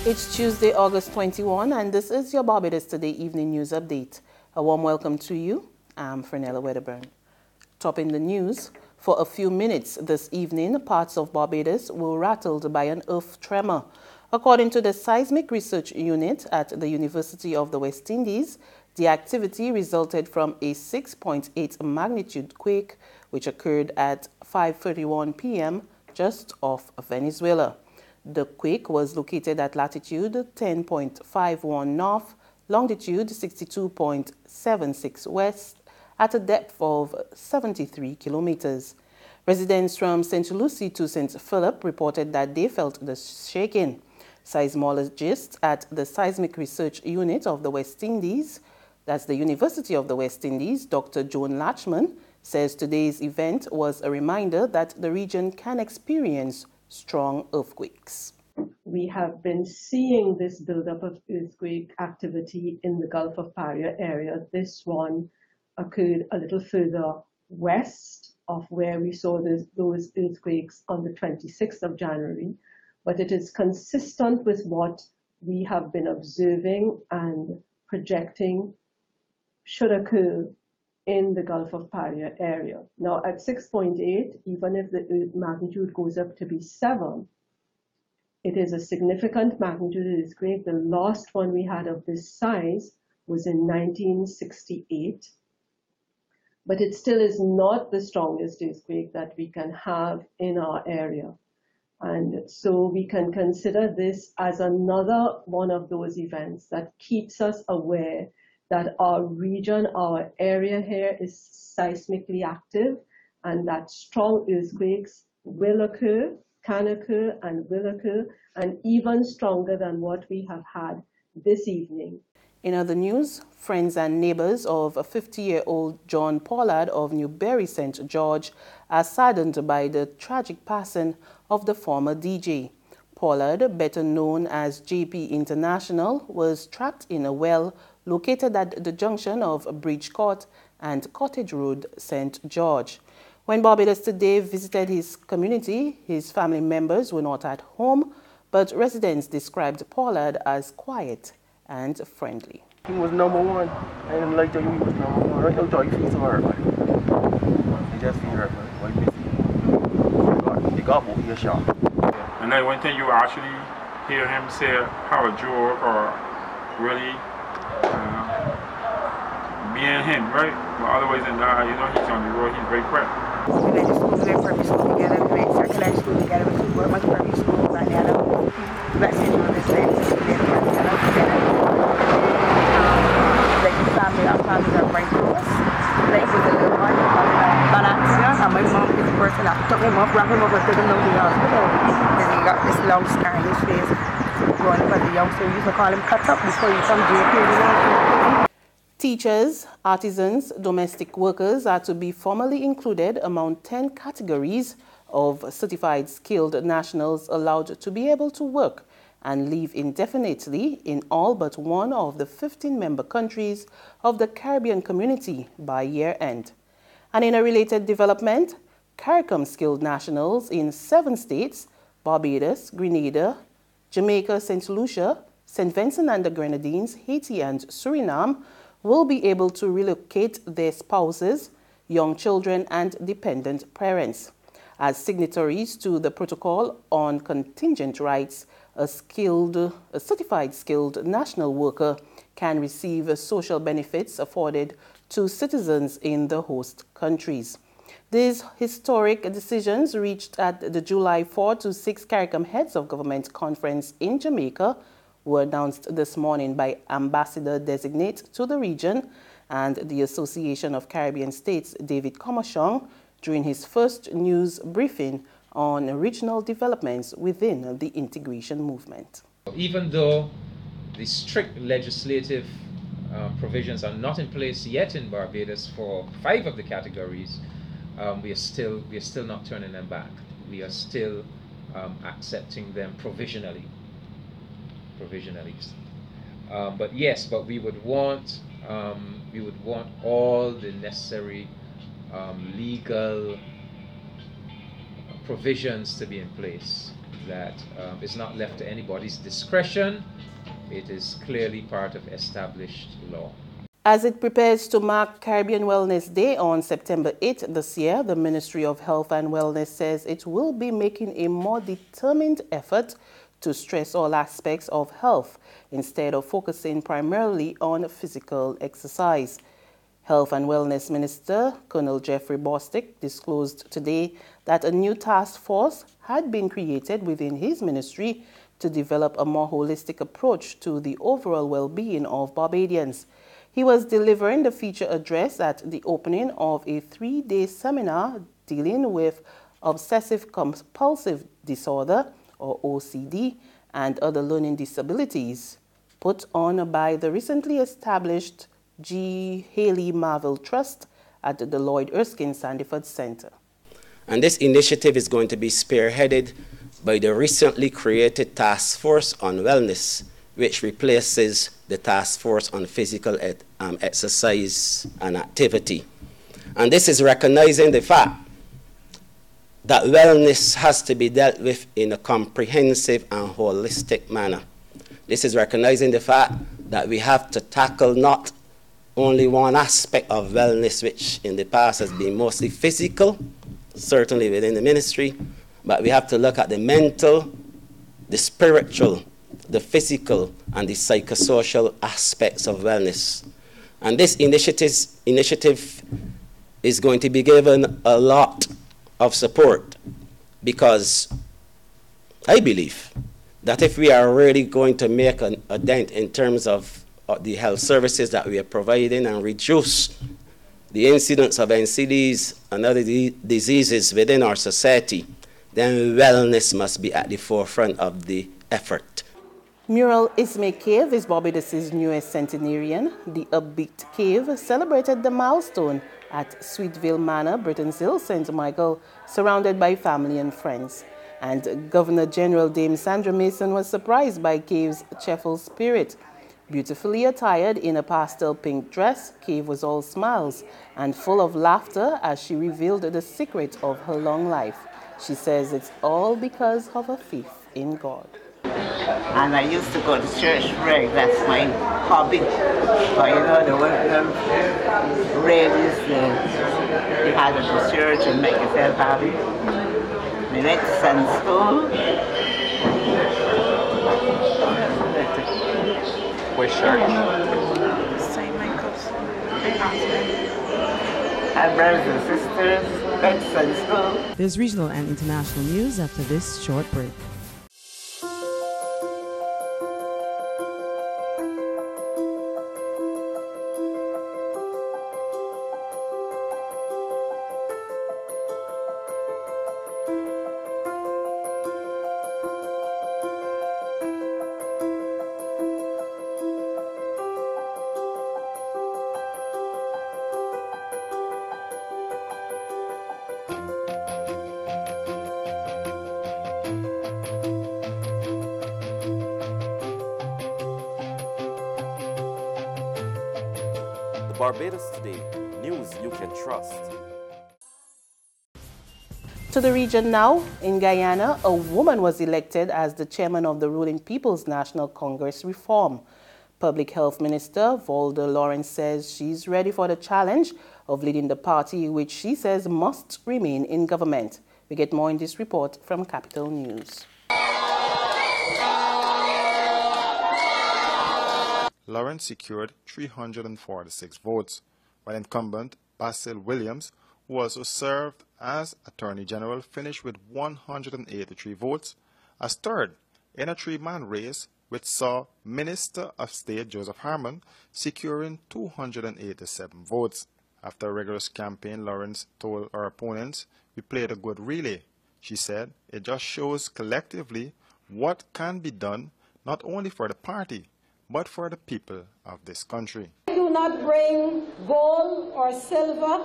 It's Tuesday, August 21, and this is your Barbados Today Evening News Update. A warm welcome to you. I'm Fernella Wedderburn. Topping the news, for a few minutes this evening, parts of Barbados were rattled by an earth tremor. According to the Seismic Research Unit at the University of the West Indies, the activity resulted from a 6.8 magnitude quake, which occurred at 5:31 p.m. just off Venezuela. The quake was located at latitude 10.51 north, longitude 62.76 west, at a depth of 73 kilometers. Residents from St. Lucie to St. Philip reported that they felt the shaking. Seismologists at the Seismic Research Unit of the West Indies, that's the University of the West Indies, Dr. Joan Latchman, says today's event was a reminder that the region can experience strong earthquakes. We have been seeing this buildup of earthquake activity in the Gulf of Paria area. This one occurred a little further west of where we saw those earthquakes on the 26th of January, but it is consistent with what we have been observing and projecting should occur in the Gulf of Paria area. Now at 6.8, even if the magnitude goes up to be 7, it is a significant magnitude earthquake. The last one we had of this size was in 1968, but it still is not the strongest earthquake that we can have in our area. And so we can consider this as another one of those events that keeps us aware that our region, our area here is seismically active, and that strong earthquakes will occur, can occur, and will occur, and even stronger than what we have had this evening. In other news, friends and neighbors of 50-year-old John Pollard of Newbury, St. George, are saddened by the tragic passing of the former DJ. Pollard, better known as JP International, was trapped in a well located at the junction of Bridge Court and Cottage Road, St. George. When Barbados Today visited his community, his family members were not at home, but residents described Pollard as quiet and friendly. He was number one. I didn't like that he was number one. Right now, Joy, you feel so hurt, man. You just feel hurt, man. Why busy? You got both your shot. And then one thing you actually hear him say how a joke or really being him, right? But otherwise than that, you know, he's on the road, he's very quick. We went to school, we went primary school together, we went secondary school together, we went to primary school, Banana, Black Central, this way, like the family, our families are very close. Like with the little one, balance, yeah, and my mom is the person that took him up, wrapped him up, and took him down to the hospital. Because he got this long scar in his face, growing up as a youngster. We used to call him cut up before he come JP. Teachers, artisans, domestic workers are to be formally included among 10 categories of certified skilled nationals allowed to be able to work and live indefinitely in all but one of the 15 member countries of the Caribbean community by year end. And in a related development, CARICOM skilled nationals in 7 states, Barbados, Grenada, Jamaica, St. Lucia, St. Vincent and the Grenadines, Haiti and Suriname, will be able to relocate their spouses, young children, and dependent parents. As signatories to the Protocol on Contingent Rights, a certified skilled national worker can receive social benefits afforded to citizens in the host countries. These historic decisions reached at the July 4 to 6 CARICOM Heads of Government Conference in Jamaica were announced this morning by Ambassador-designate to the region and the Association of Caribbean States, David Comerchong, during his first news briefing on regional developments within the integration movement. Even though the strict legislative provisions are not in place yet in Barbados for 5 of the categories, we are still not turning them back. We are still accepting them provisionally. But yes, but we would want all the necessary legal provisions to be in place that is not left to anybody's discretion. It is clearly part of established law. As it prepares to mark Caribbean Wellness Day on September 8th this year, the Ministry of Health and Wellness says it will be making a more determined effort to stress all aspects of health instead of focusing primarily on physical exercise. Health and Wellness Minister Colonel Jeffrey Bostic disclosed today that a new task force had been created within his ministry to develop a more holistic approach to the overall well-being of Barbadians. He was delivering the feature address at the opening of a 3-day seminar dealing with obsessive-compulsive disorder, or OCD, and other learning disabilities, put on by the recently established G. Haley Marvel Trust at the Lloyd Erskine Sandyford Center. And this initiative is going to be spearheaded by the recently created Task Force on Wellness, which replaces the Task Force on Physical Exercise and Activity. And this is recognizing the fact that wellness has to be dealt with in a comprehensive and holistic manner. This is recognizing the fact that we have to tackle not only one aspect of wellness, which in the past has been mostly physical, certainly within the ministry, but we have to look at the mental, the spiritual, the physical, and the psychosocial aspects of wellness. And this initiative is going to be given a lot of support, because I believe that if we are really going to make a dent in terms of the health services that we are providing and reduce the incidence of NCDs and other diseases within our society, then wellness must be at the forefront of the effort. Mural Ismay Cave is Barbados' newest centenarian. The upbeat cave celebrated the milestone at Sweetville Manor, Britain's Hill, St. Michael, surrounded by family and friends. And Governor General Dame Sandra Mason was surprised by Cave's cheerful spirit. Beautifully attired in a pastel pink dress, Cave was all smiles and full of laughter as she revealed the secret of her long life. She says it's all because of her faith in God. And I used to go to church regularly. That's my hobby. But you know, the rallies they had at the church and make yourself happy. We went to Sunday school. Which church? St. Michael's. Our brothers and sisters went to Sunday school. There's regional and international news after this short break. Barbados Today, news you can trust. To the region now, in Guyana, a woman was elected as the chairman of the ruling People's National Congress Reform. Public Health Minister Volda Lawrence says she's ready for the challenge of leading the party, which she says must remain in government. We get more in this report from Capital News. Lawrence secured 346 votes, while incumbent Basil Williams, who also served as Attorney General, finished with 183 votes, as third in a three-man race, which saw Minister of State Joseph Harmon securing 287 votes. After a rigorous campaign, Lawrence told her opponents, "We played a good relay." She said, "It just shows collectively what can be done, not only for the party, but for the people of this country." I do not bring gold or silver,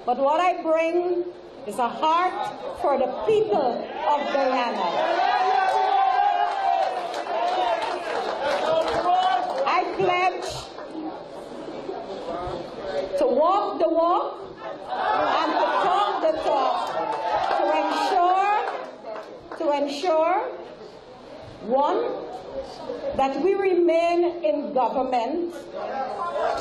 but what I bring is a heart for the people of Guyana. I pledge to walk the walk and to talk the talk to ensure ensure, one, that we remain in government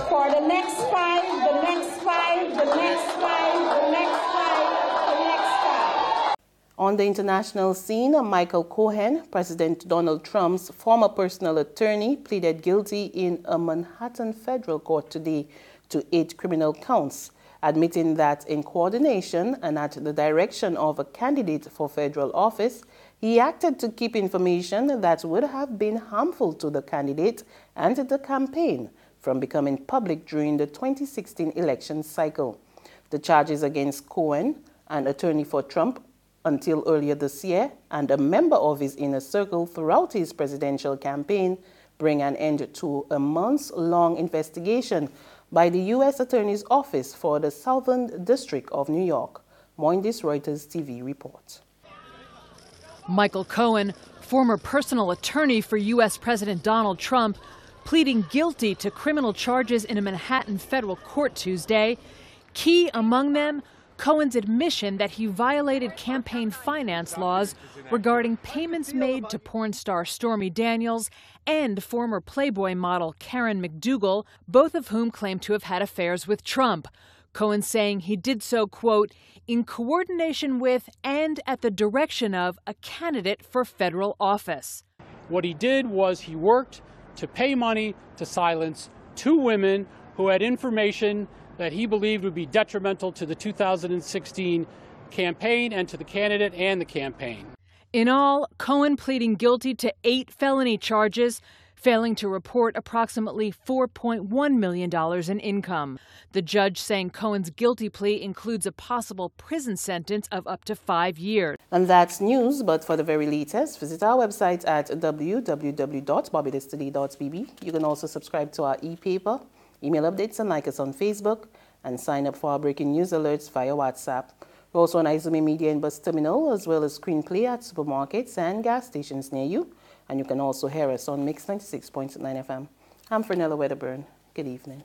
for the next 5, the next 5, the next 5, the next 5, the next 5. On the international scene, Michael Cohen, President Donald Trump's former personal attorney, pleaded guilty in a Manhattan federal court today to 8 criminal counts, admitting that in coordination and at the direction of a candidate for federal office, he acted to keep information that would have been harmful to the candidate and the campaign from becoming public during the 2016 election cycle. The charges against Cohen, an attorney for Trump until earlier this year and a member of his inner circle throughout his presidential campaign, bring an end to a months-long investigation by the U.S. Attorney's Office for the Southern District of New York. More in this Reuters TV report. Michael Cohen, former personal attorney for U.S. President Donald Trump, pleading guilty to criminal charges in a Manhattan federal court Tuesday. Key among them, Cohen's admission that he violated campaign finance laws regarding payments made to porn star Stormy Daniels and former Playboy model Karen McDougal, both of whom claim to have had affairs with Trump. Cohen saying he did so, quote, in coordination with and at the direction of a candidate for federal office. What he did was he worked to pay money to silence 2 women who had information that he believed would be detrimental to the 2016 campaign and to the candidate and the campaign. In all, Cohen pleading guilty to 8 felony charges, failing to report approximately $4.1 million in income. The judge saying Cohen's guilty plea includes a possible prison sentence of up to 5 years. And that's news, but for the very latest, visit our website at www.barbadostoday.bb. You can also subscribe to our e-paper, email updates, and like us on Facebook, and sign up for our breaking news alerts via WhatsApp. We're also on Izumi Media and Bus Terminal, as well as screenplay at supermarkets and gas stations near you. And you can also hear us on Mix 96.9 FM. I'm Fernella Wedderburn. Good evening.